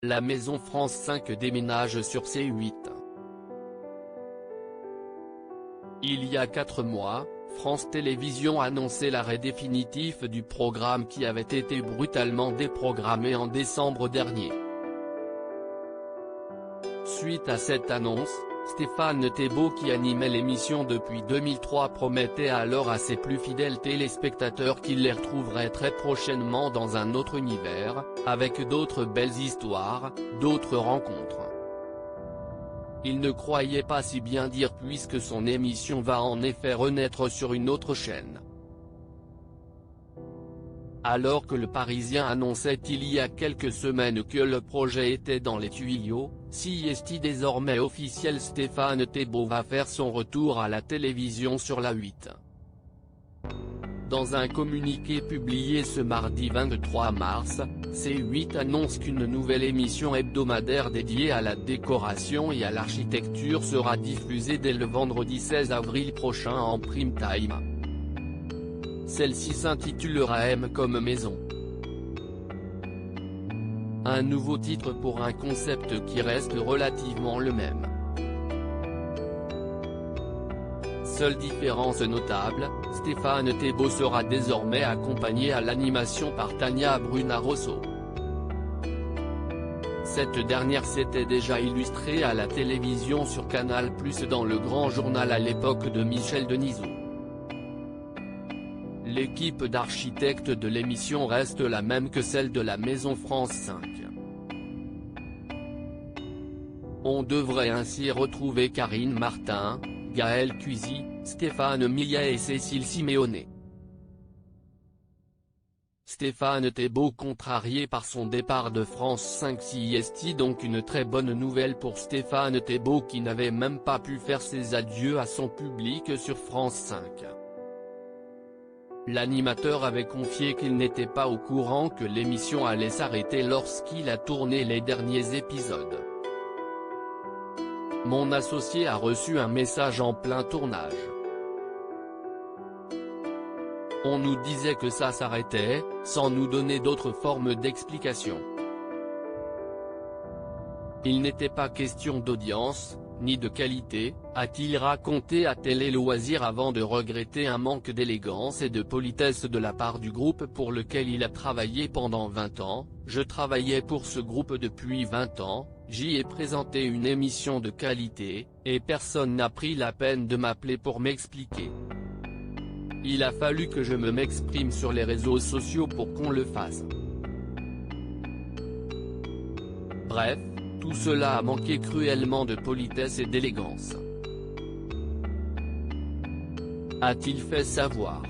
La maison France 5 déménage sur C8. Il y a 4 mois, France Télévisions annonçait l'arrêt définitif du programme qui avait été brutalement déprogrammé en décembre dernier. Suite à cette annonce, Stéphane Thébault, qui animait l'émission depuis 2003, promettait alors à ses plus fidèles téléspectateurs qu'il les retrouverait très prochainement dans un autre univers, avec d'autres belles histoires, d'autres rencontres. Il ne croyait pas si bien dire puisque son émission va en effet renaître sur une autre chaîne. Alors que Le Parisien annonçait il y a quelques semaines que le projet était dans les tuyaux, CIST désormais officiel, Stéphane Thébault va faire son retour à la télévision sur la 8. Dans un communiqué publié ce mardi 23 mars, C8 annonce qu'une nouvelle émission hebdomadaire dédiée à la décoration et à l'architecture sera diffusée dès le vendredi 16 avril prochain en prime time. Celle-ci s'intitulera M comme maison. Un nouveau titre pour un concept qui reste relativement le même. Seule différence notable, Stéphane Thébault sera désormais accompagné à l'animation par Tania Bruna Rosso. Cette dernière s'était déjà illustrée à la télévision sur Canal+ dans Le Grand Journal à l'époque de Michel Denisot. L'équipe d'architectes de l'émission reste la même que celle de la maison France 5. On devrait ainsi retrouver Karine Martin, Gaël Cuisy, Stéphane Millet et Cécile Siméone. Stéphane Thébault contrarié par son départ de France 5 CIST, donc une très bonne nouvelle pour Stéphane Thébault qui n'avait même pas pu faire ses adieux à son public sur France 5. L'animateur avait confié qu'il n'était pas au courant que l'émission allait s'arrêter lorsqu'il a tourné les derniers épisodes. Mon associé a reçu un message en plein tournage. On nous disait que ça s'arrêtait, sans nous donner d'autres formes d'explication. Il n'était pas question d'audience, ni de qualité, a-t-il raconté à Télé Loisirs avant de regretter un manque d'élégance et de politesse de la part du groupe pour lequel il a travaillé pendant 20 ans. Je travaillais pour ce groupe depuis 20 ans, j'y ai présenté une émission de qualité, et personne n'a pris la peine de m'appeler pour m'expliquer. Il a fallu que je m'exprime sur les réseaux sociaux pour qu'on le fasse. Bref, tout cela a manqué cruellement de politesse et d'élégance. A-t-il fait savoir.